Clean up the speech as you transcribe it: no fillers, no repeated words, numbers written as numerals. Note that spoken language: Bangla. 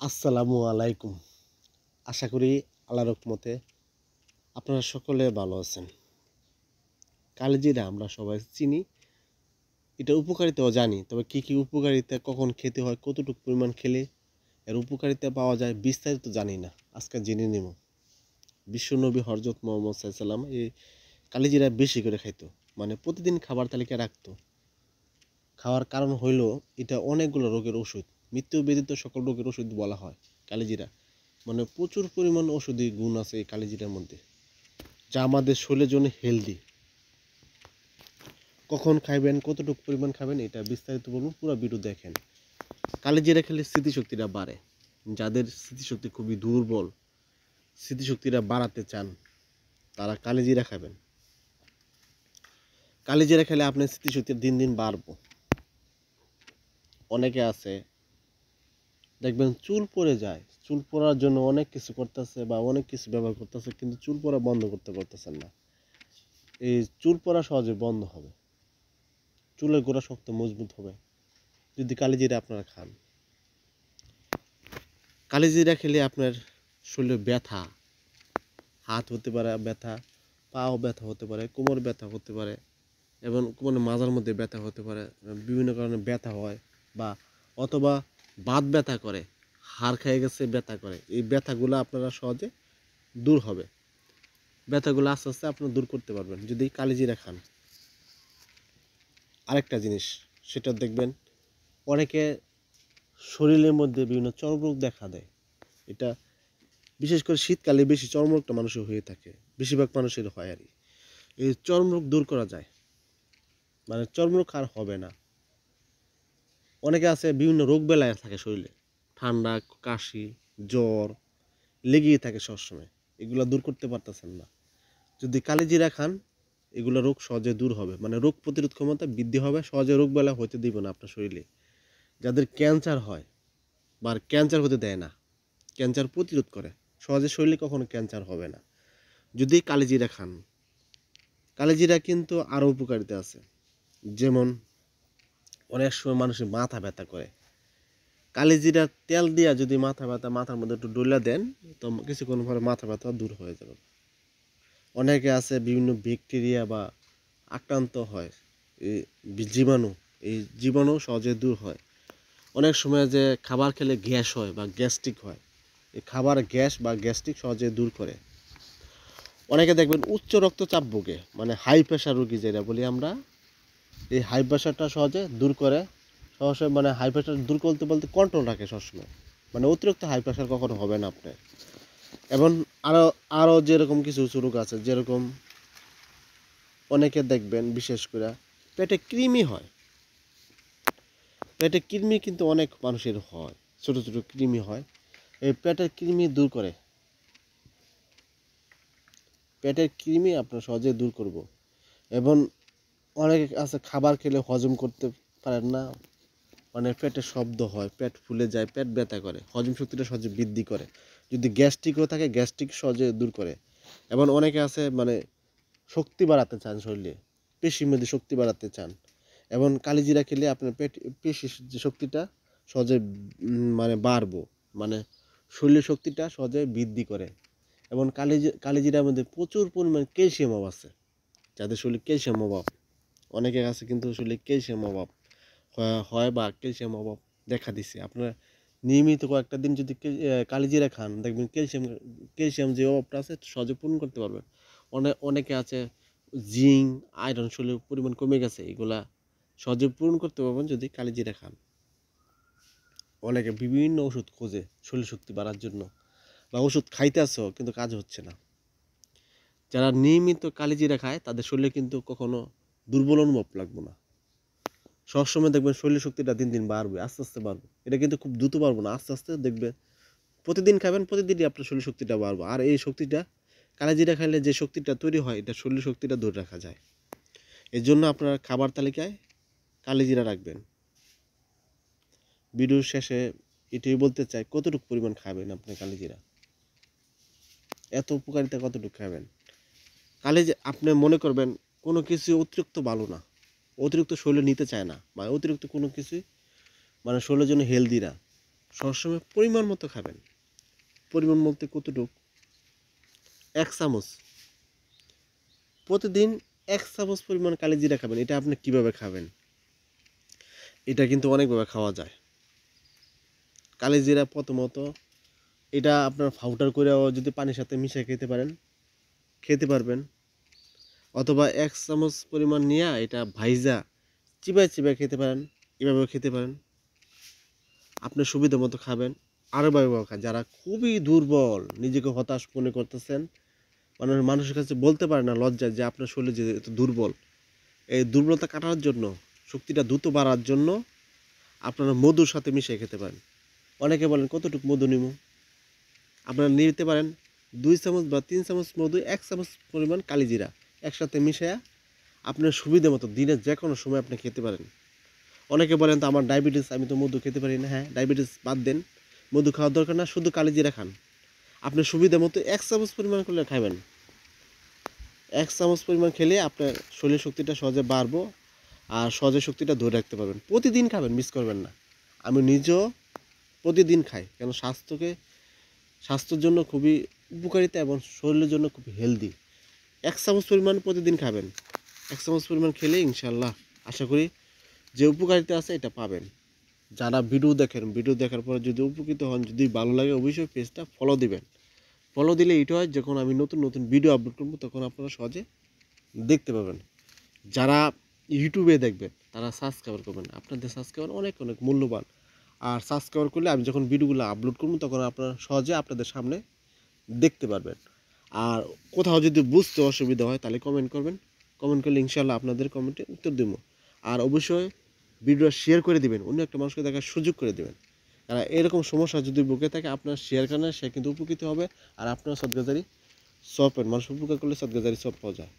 আসসালামু আলাইকুম। আশা করি আল্লাহর রহমতে আপনারা সকলে ভালো আছেন। কালিজিরা আমরা সবাই চিনি। এটার উপকারিতাও জানি। তবে কি উপকারিতা, কখন খেতে হয়, কতটুকু পরিমাণ খেলে এর উপকারিতা পাওয়া যায় বিস্তারিত জানি না। আজকে জেনে নেব। বিশ্বনবী হযরত মুহাম্মদ সাল্লাল্লাহু আলাইহি ওয়াসাল্লাম এই কালিজিরা বেশি করে খাইতো। মানে প্রতিদিন খাবার তালিকায় রাখতো। খাওয়ার কারণ হইল এটা অনেকগুলো রোগের ওষুধ। মৃত্যু ব্যতীত সকল রোগের ওষুধ বলা হয় কালিজিরা। মানে প্রচুর পরিমাণ ঔষধি গুণ আছে এই কালিজিরার মধ্যে, যা আমাদের শরীরের জন্য হেলদি। কখন খাইবেন, কতটুকু পরিমাণ খাবেন, এটা বিস্তারিত বলুন, পুরো ভিডিও দেখেন। কালিজিরা খেলে স্মৃতিশক্তিটা বাড়ে। যাদের স্মৃতিশক্তি খুবই দুর্বল, স্মৃতিশক্তিটা বাড়াতে চান, তারা কালিজিরা খাবেন। কালিজিরা খেলে আপনার স্মৃতিশক্তি দিন দিন বাড়বো। অনেকে আছে দেখবেন চুল পড়ে যায়, চুল পড়ার জন্য অনেক কিছু করতেছে বা অনেক কিছু ব্যবহার করতেছে, কিন্তু চুল পড়া বন্ধ করতে পারতেছেন না। এই চুল পড়া সহজে বন্ধ হবে, চুলের গোড়া শক্ত মজবুত হবে যদি কালিজিরা আপনারা খান। কালিজিরা খেলে আপনার শরীরে ব্যথা, হাত হতে পারে ব্যথা, পাও ব্যথা হতে পারে, কোমর ব্যথা হতে পারে, এবং কোমরের মাজার মধ্যে ব্যথা হতে পারে, বিভিন্ন কারণে ব্যথা হয়, বা অথবা বাত ব্যথা করে, হাড় খেয়ে গেছে ব্যথা করে, এই ব্যথাগুলো আপনারা সহজে দূর হবে। ব্যথাগুলো আস্তে আস্তে আপনারা দূর করতে পারবেন যদি কালিজিরা খান। আরেকটা জিনিস, সেটা দেখবেন অনেকে শরীরের মধ্যে বিভিন্ন চর্মরোগ দেখা দেয়। এটা বিশেষ করে শীতকালে বেশি চর্মরোগটা মানুষের হয়ে থাকে, বেশিরভাগ মানুষের হয় আর কি। এই চর্মরোগ দূর করা যায়, মানে চর্মরোগ আর হবে না। অনেকে আছে বিভিন্ন রোগ বেলায় থাকে শরীরে, ঠান্ডা, কাশি, জ্বর লেগেই থাকে সবসময়, এগুলো দূর করতে পারতেছেন না। যদি কালিজিরা খান, এগুলো রোগ সহজে দূর হবে, মানে রোগ প্রতিরোধ ক্ষমতা বৃদ্ধি হবে, সহজে রোগ বেলা হতে দিব না আপনার শরীরে। যাদের ক্যান্সার হয় বা ক্যান্সার হতে দেয় না, ক্যান্সার প্রতিরোধ করে, সহজে শরীরে কখনো ক্যান্সার হবে না যদি কালিজিরা খান। কালিজিরা কিন্তু আরও উপকারিতা আছে, যেমন অনেক সময় মানুষের মাথা ব্যথা করে, কালিজিরা তেল দিয়া যদি মাথা ব্যথা মাথার মধ্যে একটু ডলে দেন, তো কিছুক্ষণ পরে মাথা ব্যথা দূর হয়ে যাবে। অনেকে আছে বিভিন্ন ব্যাকটেরিয়া বা আক্রান্ত হয়, এই জীবাণু, এই জীবাণু সহজে দূর হয়। অনেক সময় যে খাবার খেলে গ্যাস হয় বা গ্যাস্ট্রিক হয়, এই খাবার গ্যাস বা গ্যাস্ট্রিক সহজে দূর করে। অনেকে দেখবেন উচ্চ রক্তচাপ ভোগে, মানে হাই প্রেশার রোগী যেটা বলি আমরা, এই হাই প্রেশারটা সহজে দূর করে। সহজে মানে হাই প্রেশার দূর করতে বলতে কন্ট্রোল রাখে সবসময়, মানে অতিরিক্ত হাই প্রেশার কখনো হবে না আপনার। এবং আরও আরও যেরকম কিছু কিছু রোগ আছে, যেরকম অনেকে দেখবেন বিশেষ করে পেটে কৃমি হয়। পেটে কৃমি কিন্তু অনেক মানুষের হয়, ছোট ছোট কৃমি হয়। এই পেটের কৃমি দূর করে, পেটের কৃমি আপনার সহজে দূর করব। এবং অনেকে আছে খাবার খেলে হজম করতে পারেন না, মানে পেটে শব্দ হয়, পেট ফুলে যায়, পেট ব্যথা করে, হজম শক্তিটা সহজে বৃদ্ধি করে। যদি গ্যাস্ট্রিকও থাকে, গ্যাস্ট্রিক সহজে দূর করে। এবং অনেকে আছে মানে শক্তি বাড়াতে চান, শরীরে পেশির মধ্যে শক্তি বাড়াতে চান, এবং কালিজিরা খেলে আপনার পেশির যে শক্তিটা সহজে মানে বাড়বো, মানে শরীরের শক্তিটা সহজে বৃদ্ধি করে। এবং কালিজিরার মধ্যে প্রচুর পরিমাণ ক্যালসিয়াম আছে। যাদের শরীরে ক্যালসিয়াম অভাব, অনেকের আছে কিন্তু শরীরে ক্যালসিয়াম অভাব হয় বা ক্যালসিয়াম অভাব দেখা দিচ্ছে, আপনারা নিয়মিত কয়েকটা দিন যদি কালিজিরা খান, দেখবেন ক্যালসিয়াম যে অভাবটা আছে সহজে পূরণ করতে পারবেন। অনেকে আছে জিঙ্ক, আয়রন শরীরের পরিমাণ কমে গেছে, এগুলা সহজে পূরণ করতে পারবেন যদি কালিজিরা খান। অনেকে বিভিন্ন ওষুধ খোঁজে শরীর শক্তি বাড়ার জন্য, বা ওষুধ খাইতেছ কিন্তু কাজ হচ্ছে না। যারা নিয়মিত কালিজিরা খায় তাদের শরীরে কিন্তু কখনো দুর্বল অনুভব লাগবে না। সবসময় দেখবেন শরীর শক্তিটা দিন দিন বাড়বে, আস্তে আস্তে বাড়বে। এটা কিন্তু খুব দ্রুত বাড়বে না, আস্তে আস্তে দেখবেন প্রতিদিন খাবেন, প্রতিদিনই আপনার শরীর শক্তিটা বাড়বে। আর এই শক্তিটা কালিজিরা খাইলে যে শক্তিটা তৈরি হয়, এটা শরীর শক্তিটা ধরে রাখা যায়। এর জন্য আপনার খাবার তালিকায় কালিজিরা রাখবেন। ভিডিওর শেষে এটাই বলতে চাই, কতটুকু পরিমাণ খাবেন আপনি কালিজিরা, এত উপকারিতা কতটুকু খাবেন। আপনি মনে করবেন কোনো কিছু অতিরিক্ত ভালো না, অতিরিক্ত শরীরে নিতে চায় না, বা অতিরিক্ত কোনো কিছুই মানে শরীরের জন্য হেলদি না। সবসময় পরিমাণ মতো খাবেন। পরিমাণ বলতে কতটুক? 1 চামচ। প্রতিদিন 1 চামচ পরিমাণ কালিজিরা খাবেন। এটা আপনি কিভাবে খাবেন? এটা কিন্তু অনেকভাবে খাওয়া যায়। কালিজিরা প্রথমত এটা আপনার পাউডার করেও যদি পানির সাথে মিশিয়ে খেতে পারেন, খেতে পারবেন। অথবা 1 চামচ পরিমাণ নিয়া এটা ভাইজা চিবায়, চিবায় খেতে পারেন। এভাবেও খেতে পারেন। আপনার সুবিধা মতো খাবেন। আরও এভাবেও খান। যারা খুবই দুর্বল, নিজেকে হতাশ মনে করতেছেন, মানে মানুষের কাছে বলতে পারে না লজ্জায় যে আপনার শরীর যে এত দুর্বল। এই দুর্বলতা কাটানোর জন্য, শক্তিটা দ্রুত বাড়ার জন্য আপনারা মধুর সাথে মিশিয়ে খেতে পারেন। অনেকে বলেন কতটুকু মধু নিবো? আপনারা নিতে পারেন 2 চামচ বা 3 চামচ মধু, 1 চামচ পরিমাণ কালিজিরা একসাথে মিশিয়ে আপনার সুবিধা মতো দিনের যে কোনো সময় আপনি খেতে পারেন। অনেকে বলেন তো আমার ডায়াবেটিস, আমি তো মধু খেতে পারি না। হ্যাঁ, ডায়াবেটিস বাদ দেন, মধু খাওয়ার দরকার না, শুধু কালিজিরা খান। আপনার সুবিধা মতো 1 চামচ পরিমাণ করলে খাবেন। 1 চামচ পরিমাণ খেলে আপনার শরীরের শক্তিটা সহজে বাড়বো আর সহজে শক্তিটা ধরে রাখতে পারবেন। প্রতিদিন খাবেন, মিস করবেন না। আমি নিজেও প্রতিদিন খাই, কেন স্বাস্থ্যের জন্য খুবই উপকারিতা এবং শরীরের জন্য খুব হেলদি। 1 চামচ পরিমাণ প্রতিদিন খাবেন। 1 চামচ পরিমাণ খেলে ইনশাল্লাহ আশা করি যে উপকারিতা আছে এটা পাবেন। যারা ভিডিও দেখেন, ভিডিও দেখার পরে যদি উপকৃত হন, যদি ভালো লাগে অবশ্যই পেজটা ফলো দিবেন। ফলো দিলে এটা হয় যখন আমি নতুন নতুন ভিডিও আপলোড করবো তখন আপনারা সহজে দেখতে পাবেন। যারা ইউটিউবে দেখবেন তারা সাবস্ক্রাইব করবেন। আপনাদের সাবস্ক্রাইবার অনেক অনেক মূল্যবান। আর সাবস্ক্রাইব করলে আমি যখন ভিডিওগুলো আপলোড করবো তখন আপনারা সহজে আপনাদের সামনে দেখতে পারবেন। আর কোথাও যদি বুঝতে অসুবিধা হয় তাহলে কমেন্ট করবেন। কমেন্ট করলে ইনশাল্লাহ আপনাদের কমেন্টে উত্তর দেবো। আর অবশ্যই ভিডিও শেয়ার করে দিবেন, অন্য একটা মানুষকে দেখার সুযোগ করে দেবেন। কারণ এরকম সমস্যা যদি বুকে থাকে আপনার শেয়ার কারণে সে কিন্তু উপকৃত হবে। আর আপনার সদগাজারি সব পাবেন। মানুষ উপকার করলে সদগাজারি সব পাওয়া যায়।